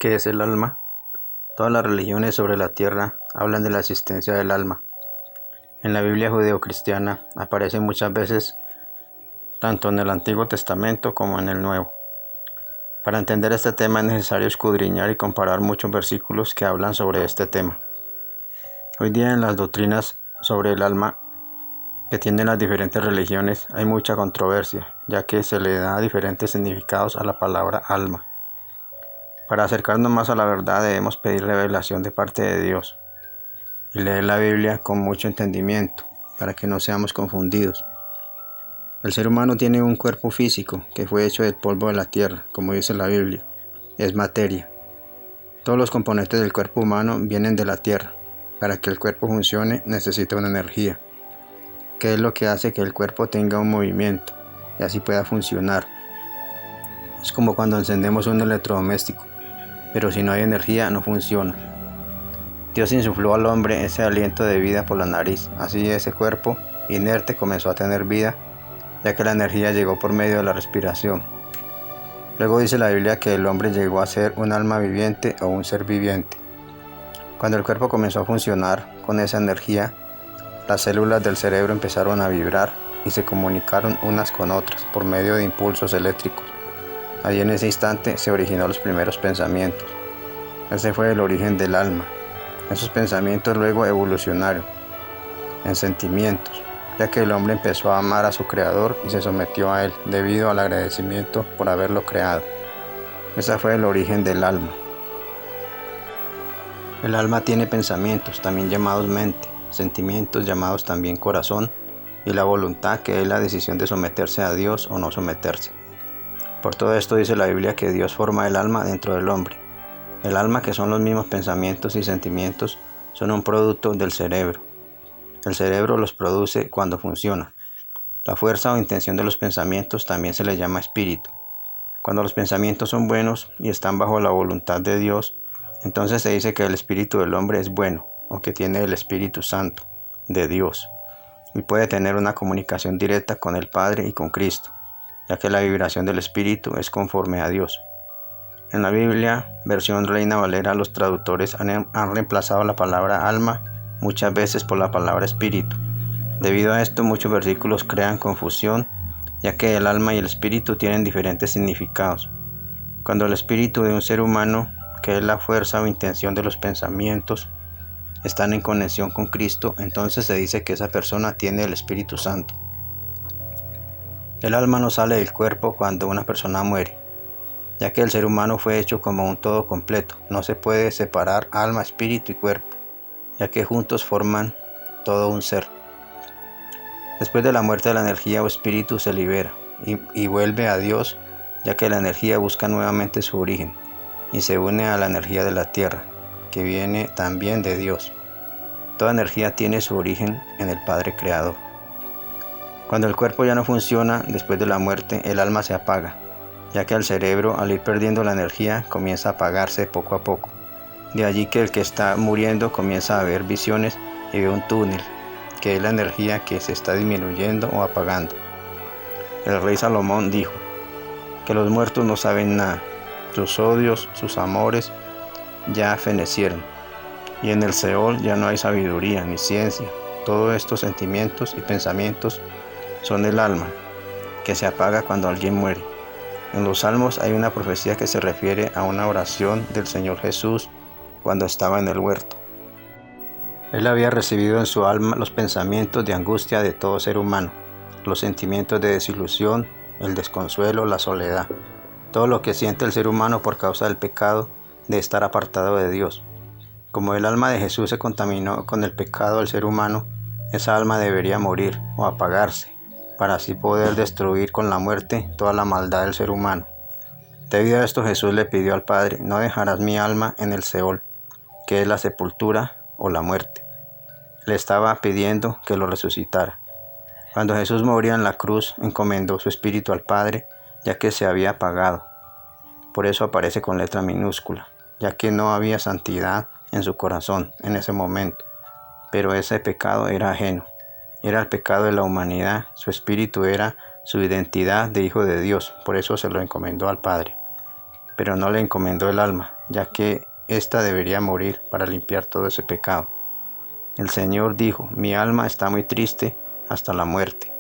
¿Qué es el alma? Todas las religiones sobre la tierra hablan de la existencia del alma. En la Biblia judeocristiana aparece muchas veces, tanto en el Antiguo Testamento como en el Nuevo. Para entender este tema es necesario escudriñar y comparar muchos versículos que hablan sobre este tema. Hoy día en las doctrinas sobre el alma que tienen las diferentes religiones hay mucha controversia, ya que se le da diferentes significados a la palabra alma. Para acercarnos más a la verdad debemos pedir revelación de parte de Dios y leer la Biblia con mucho entendimiento para que no seamos confundidos. El ser humano tiene un cuerpo físico que fue hecho del polvo de la tierra, como dice la Biblia, es materia. Todos los componentes del cuerpo humano vienen de la tierra. Para que el cuerpo funcione necesita una energía, que es lo que hace que el cuerpo tenga un movimiento y así pueda funcionar. Es como cuando encendemos un electrodoméstico, pero si no hay energía no funciona. Dios insufló al hombre ese aliento de vida por la nariz, así ese cuerpo inerte comenzó a tener vida, ya que la energía llegó por medio de la respiración. Luego dice la Biblia que el hombre llegó a ser un alma viviente o un ser viviente. Cuando el cuerpo comenzó a funcionar con esa energía, las células del cerebro empezaron a vibrar y se comunicaron unas con otras por medio de impulsos eléctricos. Allí en ese instante se originó los primeros pensamientos. Ese fue el origen del alma. Esos pensamientos luego evolucionaron en sentimientos, ya que el hombre empezó a amar a su creador y se sometió a él debido al agradecimiento por haberlo creado. Ese fue el origen del alma. El alma tiene pensamientos, también llamados mente, sentimientos llamados también corazón, y la voluntad, que es la decisión de someterse a Dios o no someterse. Por todo esto dice la Biblia que Dios forma el alma dentro del hombre. El alma, que son los mismos pensamientos y sentimientos, son un producto del cerebro. El cerebro los produce cuando funciona. La fuerza o intención de los pensamientos también se le llama espíritu. Cuando los pensamientos son buenos y están bajo la voluntad de Dios, entonces se dice que el espíritu del hombre es bueno, o que tiene el Espíritu Santo de Dios, y puede tener una comunicación directa con el Padre y con Cristo, ya que la vibración del espíritu es conforme a Dios. En la Biblia, versión Reina Valera, los traductores han reemplazado la palabra alma muchas veces por la palabra espíritu. Debido a esto, muchos versículos crean confusión, ya que el alma y el espíritu tienen diferentes significados. Cuando el espíritu de un ser humano, que es la fuerza o intención de los pensamientos, están en conexión con Cristo, entonces se dice que esa persona tiene el Espíritu Santo. El alma no sale del cuerpo cuando una persona muere, ya que el ser humano fue hecho como un todo completo. No se puede separar alma, espíritu y cuerpo, ya que juntos forman todo un ser. Después de la muerte, la energía o espíritu se libera y vuelve a Dios, ya que la energía busca nuevamente su origen y se une a la energía de la tierra, que viene también de Dios. Toda energía tiene su origen en el Padre Creador. Cuando el cuerpo ya no funciona después de la muerte, el alma se apaga, ya que el cerebro, al ir perdiendo la energía, comienza a apagarse poco a poco. De allí que el que está muriendo comienza a ver visiones y ve un túnel, que es la energía que se está disminuyendo o apagando. El rey Salomón dijo que los muertos no saben nada, sus odios, sus amores ya fenecieron, y en el Seol ya no hay sabiduría ni ciencia. Todos estos sentimientos y pensamientos son el alma, que se apaga cuando alguien muere. En los Salmos hay una profecía que se refiere a una oración del Señor Jesús cuando estaba en el huerto. Él había recibido en su alma los pensamientos de angustia de todo ser humano, los sentimientos de desilusión, el desconsuelo, la soledad, todo lo que siente el ser humano por causa del pecado de estar apartado de Dios. Como el alma de Jesús se contaminó con el pecado del ser humano, esa alma debería morir o apagarse, para así poder destruir con la muerte toda la maldad del ser humano. Debido a esto, Jesús le pidió al Padre: no dejarás mi alma en el Seol, que es la sepultura o la muerte. Le estaba pidiendo que lo resucitara. Cuando Jesús moría en la cruz, encomendó su espíritu al Padre, ya que se había apagado. Por eso aparece con letra minúscula, ya que no había santidad en su corazón en ese momento, pero ese pecado era ajeno, era el pecado de la humanidad. Su espíritu era su identidad de hijo de Dios, por eso se lo encomendó al Padre. pero no le encomendó el alma, ya que ésta debería morir para limpiar todo ese pecado. El Señor dijo: mi alma está muy triste hasta la muerte.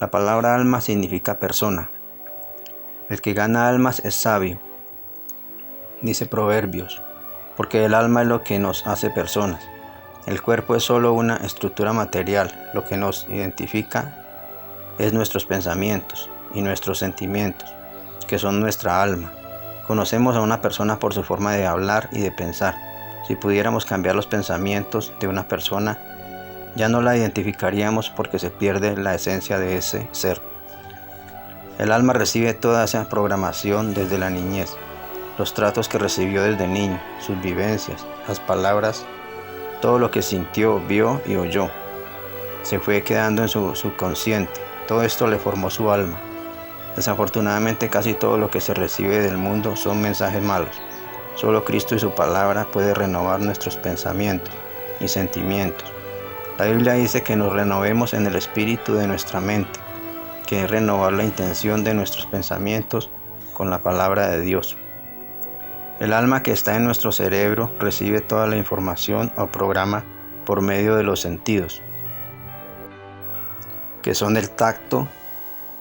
La palabra alma significa persona. El que gana almas es sabio, dice Proverbios, porque el alma es lo que nos hace personas. El cuerpo es solo una estructura material. Lo que nos identifica es nuestros pensamientos y nuestros sentimientos, que son nuestra alma. Conocemos a una persona por su forma de hablar y de pensar. Si pudiéramos cambiar los pensamientos de una persona, ya no la identificaríamos porque se pierde la esencia de ese ser. El alma recibe toda esa programación desde la niñez, los tratos que recibió desde niño, sus vivencias, las palabras, todo lo que sintió, vio y oyó. Se fue quedando en su subconsciente. Todo esto le formó su alma. Desafortunadamente, casi todo lo que se recibe del mundo son mensajes malos. Solo Cristo y su palabra puede renovar nuestros pensamientos y sentimientos. La Biblia dice que nos renovemos en el espíritu de nuestra mente, que es renovar la intención de nuestros pensamientos con la palabra de Dios. El alma que está en nuestro cerebro recibe toda la información o programa por medio de los sentidos, que son el tacto,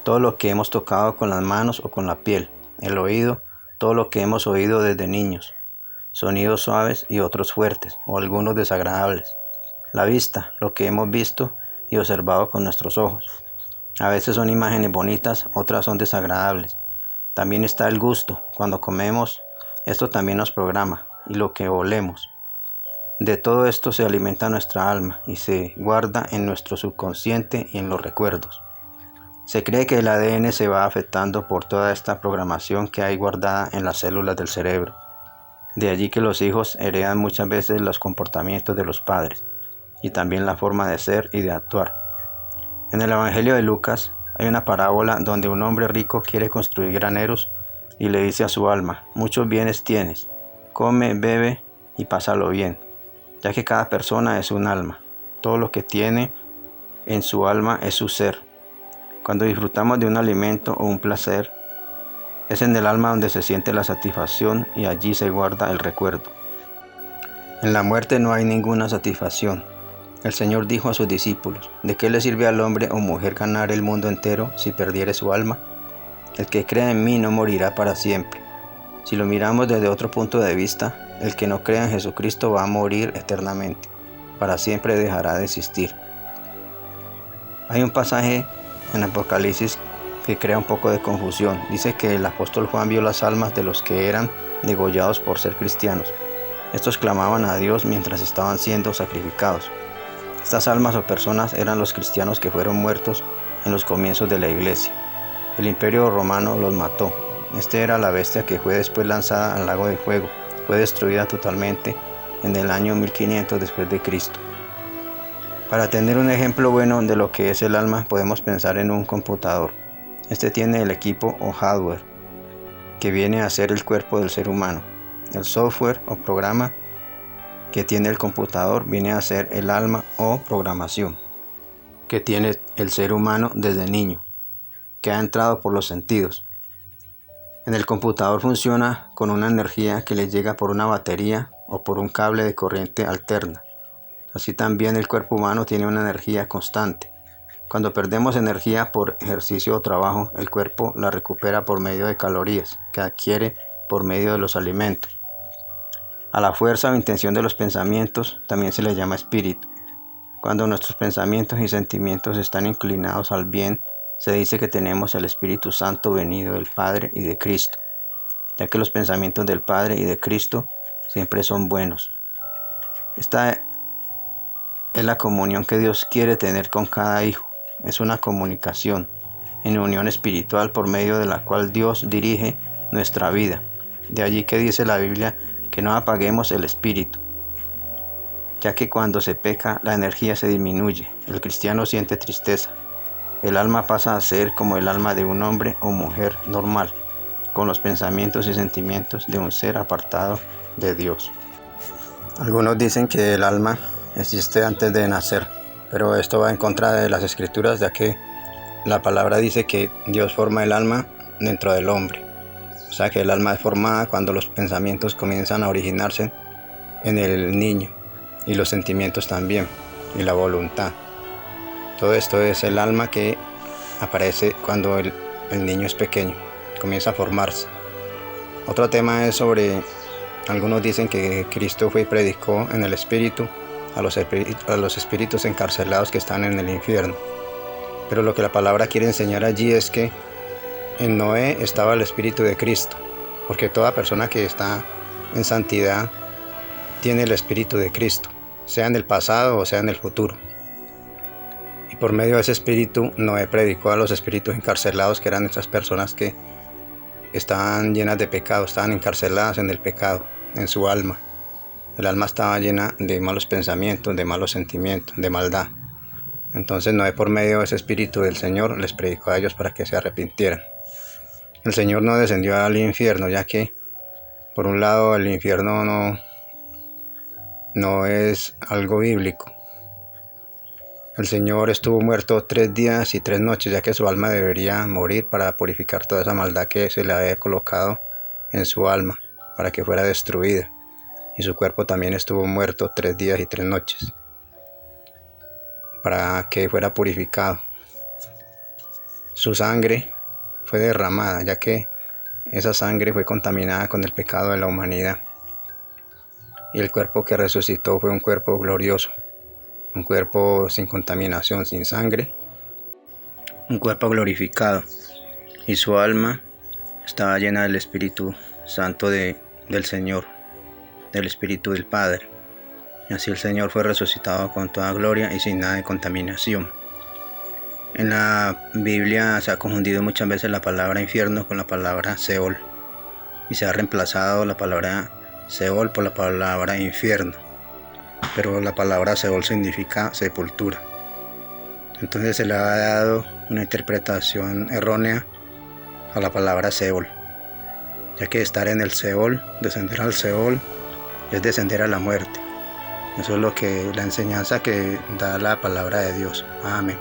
todo lo que hemos tocado con las manos o con la piel; el oído, todo lo que hemos oído desde niños, sonidos suaves y otros fuertes o algunos desagradables; la vista, lo que hemos visto y observado con nuestros ojos. A veces son imágenes bonitas, otras son desagradables. También está el gusto. Cuando comemos, esto también nos programa, y lo que olemos. De todo esto se alimenta nuestra alma y se guarda en nuestro subconsciente y en los recuerdos. Se cree que el ADN se va afectando por toda esta programación que hay guardada en las células del cerebro. De allí que los hijos heredan muchas veces los comportamientos de los padres y también la forma de ser y de actuar. En el Evangelio de Lucas hay una parábola donde un hombre rico quiere construir graneros y le dice a su alma: muchos bienes tienes, come, bebe y pásalo bien, ya que cada persona es un alma. Todo lo que tiene en su alma es su ser. Cuando disfrutamos de un alimento o un placer, es en el alma donde se siente la satisfacción y allí se guarda el recuerdo. En la muerte no hay ninguna satisfacción. El Señor dijo a sus discípulos: ¿de qué le sirve al hombre o mujer ganar el mundo entero si perdiere su alma? El que crea en mí no morirá para siempre. Si lo miramos desde otro punto de vista, el que no crea en Jesucristo va a morir eternamente. Para siempre dejará de existir. Hay un pasaje en Apocalipsis que crea un poco de confusión. Dice que el apóstol Juan vio las almas de los que eran degollados por ser cristianos. Estos clamaban a Dios mientras estaban siendo sacrificados. Estas almas o personas eran los cristianos que fueron muertos en los comienzos de la iglesia. El imperio romano los mató. Esta era la bestia que fue después lanzada al lago de fuego. Fue destruida totalmente en el año 1500 después de Cristo. Para tener un ejemplo bueno de lo que es el alma, podemos pensar en un computador. Este tiene el equipo o hardware, que viene a ser el cuerpo del ser humano. El software o programa que tiene el computador viene a ser el alma o programación, que tiene el ser humano desde niño, que ha entrado por los sentidos. En el computador funciona con una energía que le llega por una batería o por un cable de corriente alterna. Así también el cuerpo humano tiene una energía constante. Cuando perdemos energía por ejercicio o trabajo, el cuerpo la recupera por medio de calorías que adquiere por medio de los alimentos. A la fuerza o intención de los pensamientos también se le llama espíritu. Cuando nuestros pensamientos y sentimientos están inclinados al bien, se dice que tenemos el Espíritu Santo venido del Padre y de Cristo, ya que los pensamientos del Padre y de Cristo siempre son buenos. Esta es la comunión que Dios quiere tener con cada hijo. Es una comunicación en unión espiritual por medio de la cual Dios dirige nuestra vida. De allí que dice la Biblia que no apaguemos el espíritu, ya que cuando se peca la energía se disminuye. El cristiano siente tristeza. El alma pasa a ser como el alma de un hombre o mujer normal, con los pensamientos y sentimientos de un ser apartado de Dios. Algunos dicen que el alma existe antes de nacer, pero esto va en contra de las escrituras, ya que la palabra dice que Dios forma el alma dentro del hombre. O sea que el alma es formada cuando los pensamientos comienzan a originarse en el niño, y los sentimientos también, y la voluntad. Todo esto es el alma que aparece cuando el niño es pequeño, comienza a formarse. Otro tema es sobre, algunos dicen que Cristo fue y predicó en el espíritu a los espíritus encarcelados que están en el infierno. Pero lo que la palabra quiere enseñar allí es que en Noé estaba el espíritu de Cristo, porque toda persona que está en santidad tiene el espíritu de Cristo, sea en el pasado o sea en el futuro. Y por medio de ese espíritu, Noé predicó a los espíritus encarcelados, que eran esas personas que estaban llenas de pecado, estaban encarceladas en el pecado, en su alma. El alma estaba llena de malos pensamientos, de malos sentimientos, de maldad. Entonces Noé, por medio de ese espíritu del Señor, les predicó a ellos para que se arrepintieran. El Señor no descendió al infierno, ya que por un lado el infierno no es algo bíblico. El Señor estuvo muerto 3 días y 3 noches, ya que su alma debería morir para purificar toda esa maldad que se le había colocado en su alma, para que fuera destruida. Y su cuerpo también estuvo muerto 3 días y 3 noches, para que fuera purificado. Su sangre fue derramada, ya que esa sangre fue contaminada con el pecado de la humanidad. Y el cuerpo que resucitó fue un cuerpo glorioso, un cuerpo sin contaminación, sin sangre, un cuerpo glorificado. Y su alma estaba llena del Espíritu Santo del Señor, del Espíritu del Padre. Y así el Señor fue resucitado con toda gloria y sin nada de contaminación. En la Biblia se ha confundido muchas veces la palabra infierno con la palabra Seol, y se ha reemplazado la palabra Seol por la palabra infierno, pero la palabra Seol significa sepultura. Entonces se le ha dado una interpretación errónea a la palabra Seol, ya que estar en el Seol, descender al Seol, es descender a la muerte. Eso es la enseñanza que da la palabra de Dios. Amén.